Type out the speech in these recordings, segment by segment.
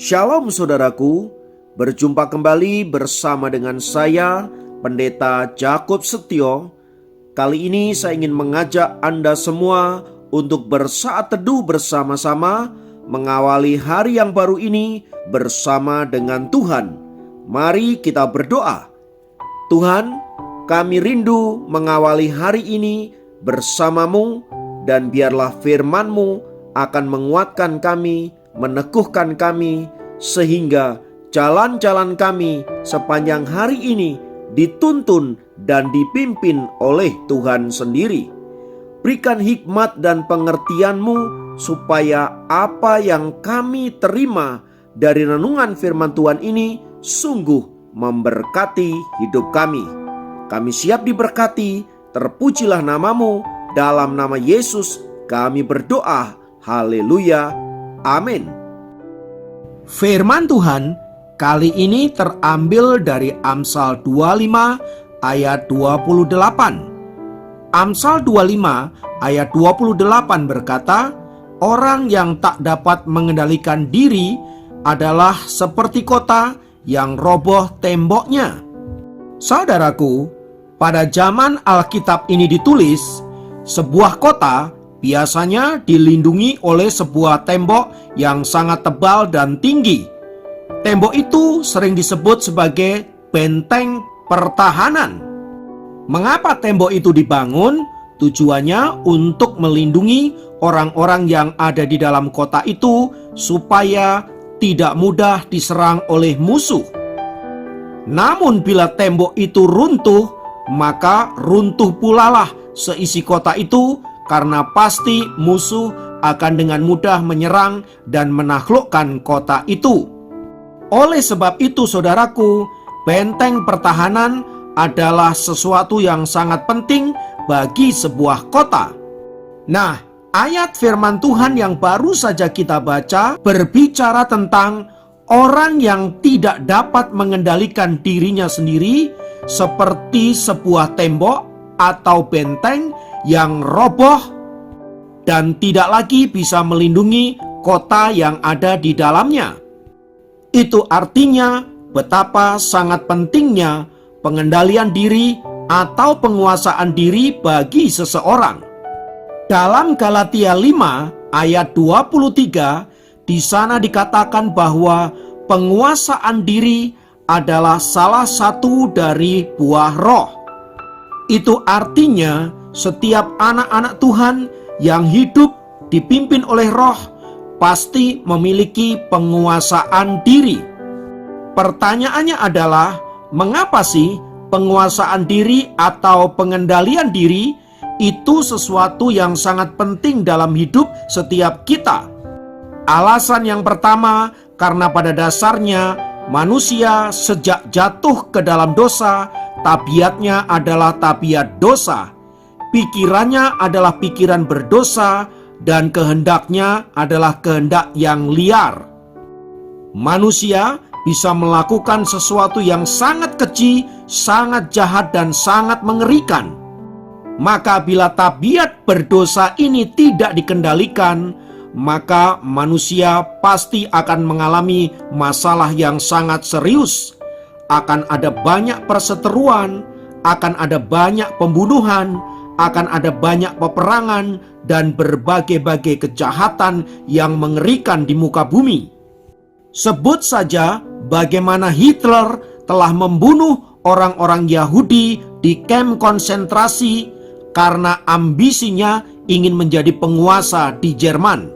Shalom saudaraku, berjumpa kembali bersama dengan saya, Pendeta Jakob Setio. Kali ini saya ingin mengajak Anda semua untuk bersaat teduh bersama-sama, mengawali hari yang baru ini bersama dengan Tuhan. Mari kita berdoa. Tuhan, kami rindu mengawali hari ini bersamamu, dan biarlah firman-Mu akan menguatkan kami, meneguhkan kami, sehingga jalan-jalan kami sepanjang hari ini dituntun dan dipimpin oleh Tuhan sendiri. Berikan hikmat dan pengertian-Mu supaya apa yang kami terima dari renungan firman Tuhan ini sungguh memberkati hidup kami. Kami siap diberkati, terpujilah nama-Mu, dalam nama Yesus kami berdoa, haleluya, amin. Firman Tuhan kali ini terambil dari Amsal 25 ayat 28. Amsal 25 ayat 28 berkata, orang yang tak dapat mengendalikan diri adalah seperti kota yang roboh temboknya. Saudaraku, pada zaman Alkitab ini ditulis, sebuah kota biasanya dilindungi oleh sebuah tembok yang sangat tebal dan tinggi. Tembok itu sering disebut sebagai benteng pertahanan. Mengapa tembok itu dibangun? Tujuannya untuk melindungi orang-orang yang ada di dalam kota itu supaya tidak mudah diserang oleh musuh. Namun bila tembok itu runtuh, maka runtuh pulalah seisi kota itu, karena pasti musuh akan dengan mudah menyerang dan menaklukkan kota itu. Oleh sebab itu saudaraku, benteng pertahanan adalah sesuatu yang sangat penting bagi sebuah kota. Nah, ayat firman Tuhan yang baru saja kita baca berbicara tentang orang yang tidak dapat mengendalikan dirinya sendiri seperti sebuah tembok atau benteng yang roboh dan tidak lagi bisa melindungi kota yang ada di dalamnya. Itu artinya betapa sangat pentingnya pengendalian diri atau penguasaan diri bagi seseorang. Dalam Galatia 5 ayat 23, di sana dikatakan bahwa penguasaan diri adalah salah satu dari buah roh. Itu artinya setiap anak-anak Tuhan yang hidup dipimpin oleh roh pasti memiliki penguasaan diri. Pertanyaannya adalah, mengapa sih penguasaan diri atau pengendalian diri itu sesuatu yang sangat penting dalam hidup setiap kita? Alasan yang pertama, karena pada dasarnya manusia sejak jatuh ke dalam dosa, tabiatnya adalah tabiat dosa. Pikirannya adalah pikiran berdosa, dan kehendaknya adalah kehendak yang liar. Manusia bisa melakukan sesuatu yang sangat keji, sangat jahat, dan sangat mengerikan. Maka bila tabiat berdosa ini tidak dikendalikan, maka manusia pasti akan mengalami masalah yang sangat serius. Akan ada banyak perseteruan, akan ada banyak pembunuhan, akan ada banyak peperangan, dan berbagai-bagai kejahatan yang mengerikan di muka bumi. Sebut saja bagaimana Hitler telah membunuh orang-orang Yahudi di kamp konsentrasi karena ambisinya ingin menjadi penguasa di Jerman.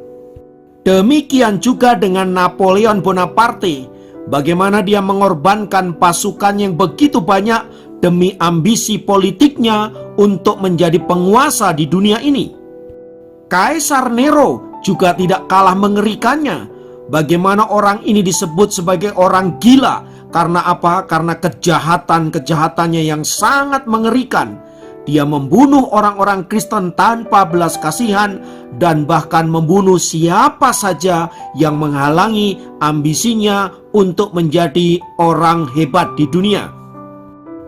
Demikian juga dengan Napoleon Bonaparte, bagaimana dia mengorbankan pasukan yang begitu banyak demi ambisi politiknya untuk menjadi penguasa di dunia ini. Kaisar Nero juga tidak kalah mengerikannya. Bagaimana orang ini disebut sebagai orang gila. Karena apa? Karena kejahatan-kejahatannya yang sangat mengerikan. Dia membunuh orang-orang Kristen tanpa belas kasihan dan bahkan membunuh siapa saja yang menghalangi ambisinya untuk menjadi orang hebat di dunia.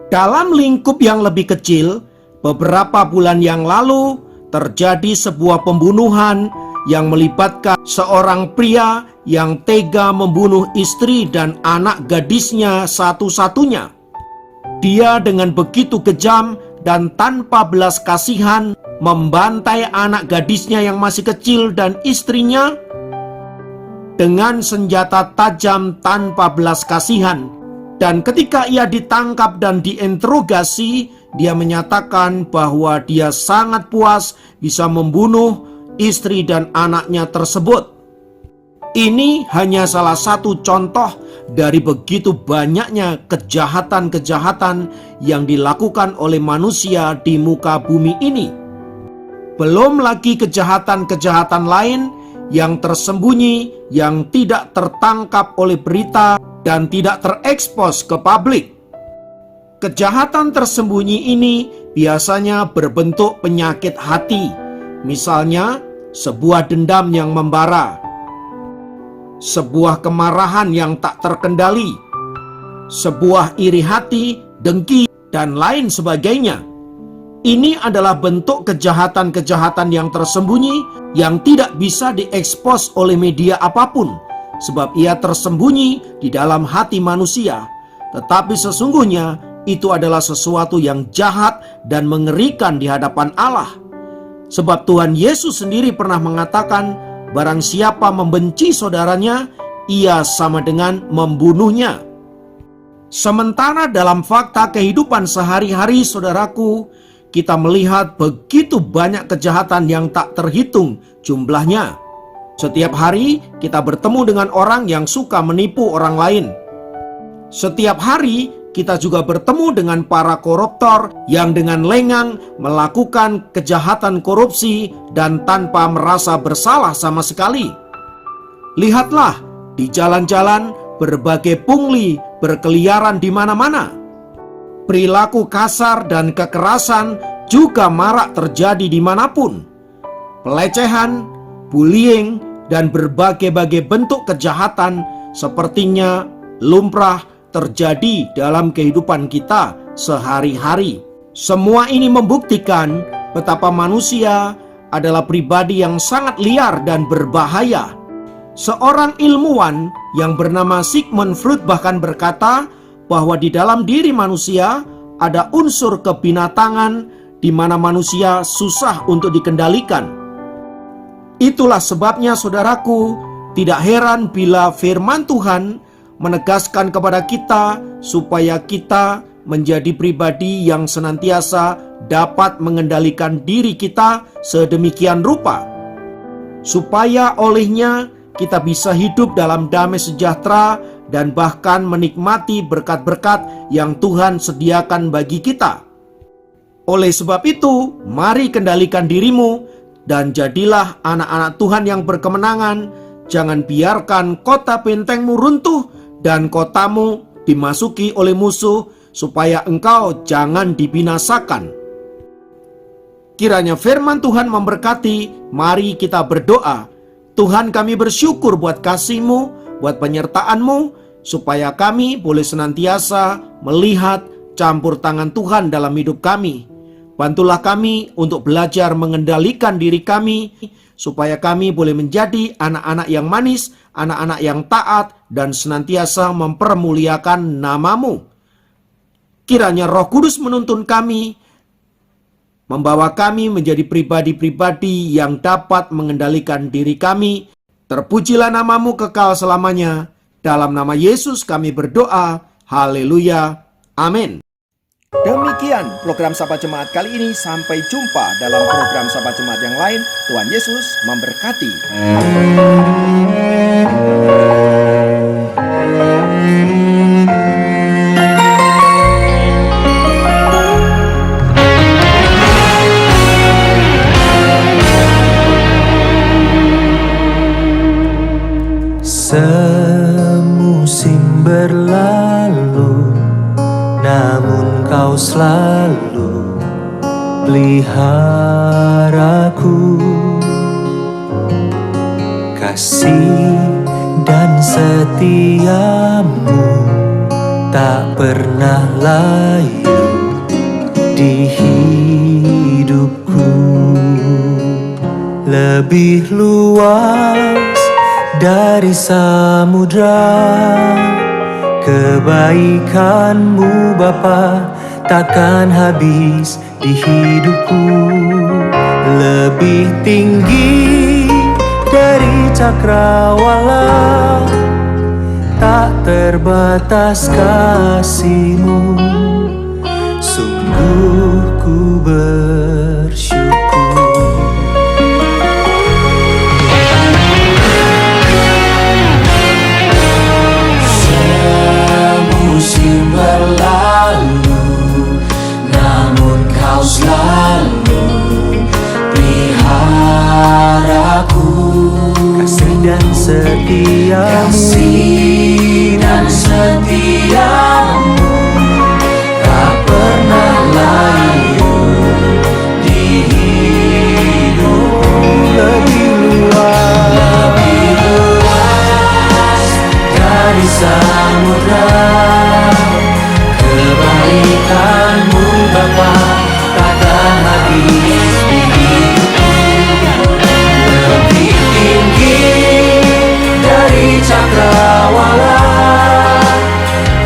Dalam lingkup yang lebih kecil, beberapa bulan yang lalu terjadi sebuah pembunuhan yang melibatkan seorang pria yang tega membunuh istri dan anak gadisnya satu-satunya. Dia dengan begitu kejam dan tanpa belas kasihan membantai anak gadisnya yang masih kecil dan istrinya dengan senjata tajam tanpa belas kasihan. Dan ketika ia ditangkap dan diinterogasi, dia menyatakan bahwa dia sangat puas bisa membunuh istri dan anaknya tersebut. Ini hanya salah satu contoh dari begitu banyaknya kejahatan-kejahatan yang dilakukan oleh manusia di muka bumi ini. Belum lagi kejahatan-kejahatan lain yang tersembunyi, yang tidak tertangkap oleh berita dan tidak terekspos ke publik. Kejahatan tersembunyi ini biasanya berbentuk penyakit hati. Misalnya, sebuah dendam yang membara, sebuah kemarahan yang tak terkendali, sebuah iri hati, dengki, dan lain sebagainya. Ini adalah bentuk kejahatan-kejahatan yang tersembunyi yang tidak bisa diekspos oleh media apapun, sebab ia tersembunyi di dalam hati manusia. Tetapi sesungguhnya itu adalah sesuatu yang jahat dan mengerikan di hadapan Allah. Sebab Tuhan Yesus sendiri pernah mengatakan, barang siapa membenci saudaranya, ia sama dengan membunuhnya. Sementara dalam fakta kehidupan sehari-hari, saudaraku, kita melihat begitu banyak kejahatan yang tak terhitung jumlahnya. Setiap hari kita bertemu dengan orang yang suka menipu orang lain. Setiap hari kita juga bertemu dengan para koruptor yang dengan lengang melakukan kejahatan korupsi dan tanpa merasa bersalah sama sekali. Lihatlah, di jalan-jalan berbagai pungli berkeliaran di mana-mana. Perilaku kasar dan kekerasan juga marak terjadi dimanapun. Pelecehan, bullying, dan berbagai-bagai bentuk kejahatan sepertinya lumrah terjadi dalam kehidupan kita sehari-hari. Semua ini membuktikan betapa manusia adalah pribadi yang sangat liar dan berbahaya. Seorang ilmuwan yang bernama Sigmund Freud bahkan berkata bahwa di dalam diri manusia ada unsur kebinatangan di mana manusia susah untuk dikendalikan. Itulah sebabnya, saudaraku, tidak heran bila firman Tuhan menegaskan kepada kita supaya kita menjadi pribadi yang senantiasa dapat mengendalikan diri kita sedemikian rupa, supaya olehnya kita bisa hidup dalam damai sejahtera dan bahkan menikmati berkat-berkat yang Tuhan sediakan bagi kita. Oleh sebab itu, mari kendalikan dirimu dan jadilah anak-anak Tuhan yang berkemenangan. Jangan biarkan kota bentengmu runtuh dan kotamu dimasuki oleh musuh, supaya engkau jangan dibinasakan. Kiranya firman Tuhan memberkati. Mari kita berdoa. Tuhan, kami bersyukur buat kasih-Mu, buat penyertaan-Mu, supaya kami boleh senantiasa melihat campur tangan Tuhan dalam hidup kami. Bantulah kami untuk belajar mengendalikan diri kami, supaya kami boleh menjadi anak-anak yang manis, anak-anak yang taat, dan senantiasa mempermuliakan nama-Mu. Kiranya Roh Kudus menuntun kami, membawa kami menjadi pribadi-pribadi yang dapat mengendalikan diri kami. Terpujilah nama-Mu kekal selamanya. Dalam nama Yesus kami berdoa. Haleluya. Amin. Demikian program Sapa Jemaat kali ini. Sampai jumpa dalam program Sapa Jemaat yang lain. Tuhan Yesus memberkati. Semusim berlalu, namun Kau selalu peliharaku. Kasih dan setiamu tak pernah layu di hidupku. lebih luas dari samudra. Kebaikan-Mu Bapa takkan habis di hidupku, lebih tinggi dari cakrawala, tak terbatas kasih-Mu, sungguh ku bersyukur. Musim berlalu, namun Kau selalu peliharaku. Kasih dan setia-Mu, Kasih dan setia-Mu tak pernah layu di hidupku. lebih luas Dari samudra, kebaikan-Mu Bapa takkan habis di hidupku, lebih tinggi dari cakrawala,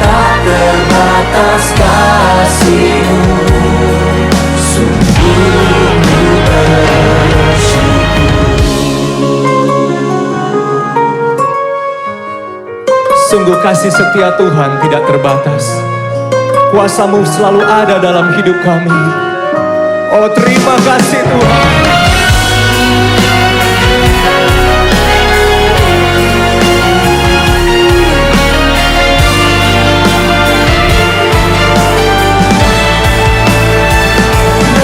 tak terbatas kasih-Mu, sungguh ku bersyukur. Sungguh kasih setia Tuhan tidak terbatas. Kuasa-Mu selalu ada dalam hidup kami. Oh, terima kasih Tuhan.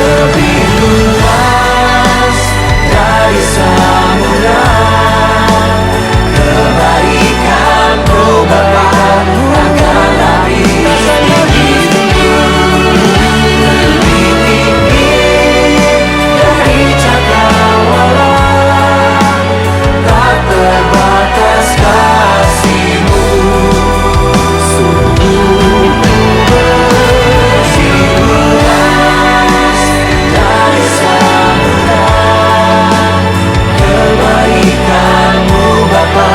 Lebih luas dari samudra, kebaikan-Mu Bapa takkan habis di hidupku, lebih tinggi dari cakrawala, tak terbatas kasih-Mu, sungguh ku bersyukur. Dari samudra, kebaikan-Mu Bapa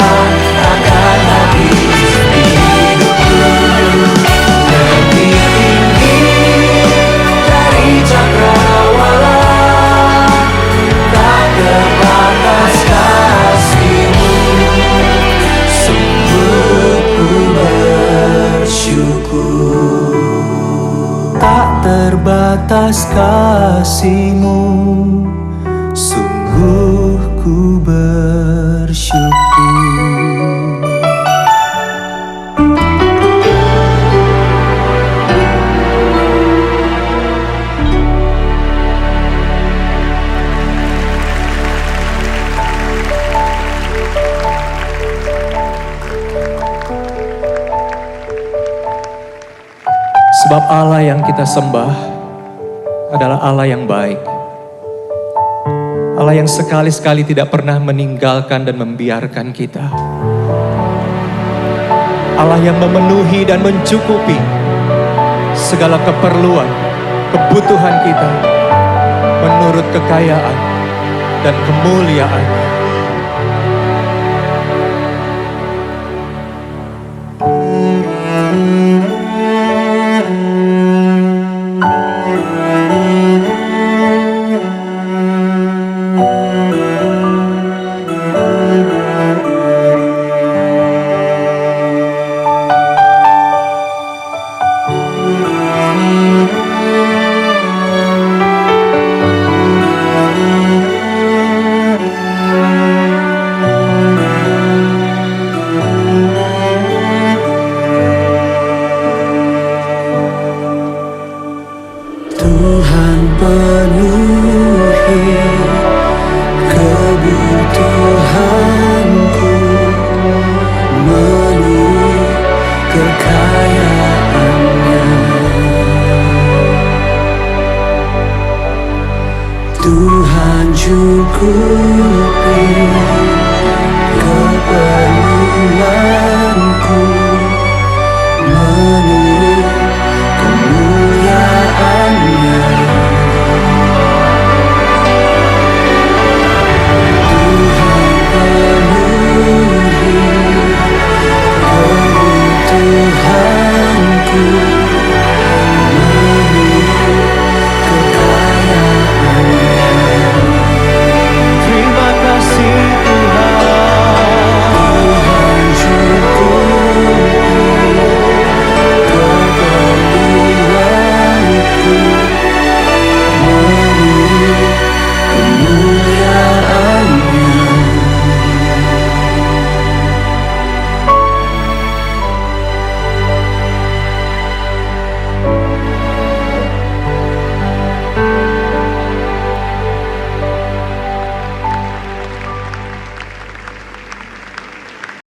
takkan habis di hidupku, lebih tinggi dari cakrawala, tak terbatas kasih-Mu, sungguh ku bersyukur. tak terbatas kasih-Mu, sungguh ku bersyukur. Sebab Allah yang kita sembah adalah Allah yang baik. Allah yang sekali-sekali tidak pernah meninggalkan dan membiarkan kita. Allah yang memenuhi dan mencukupi segala keperluan, kebutuhan kita menurut kekayaan dan kemuliaan-Nya. Tuhan penuhi kebutuhanku menurut kekayaan-Nya. Tuhan cukup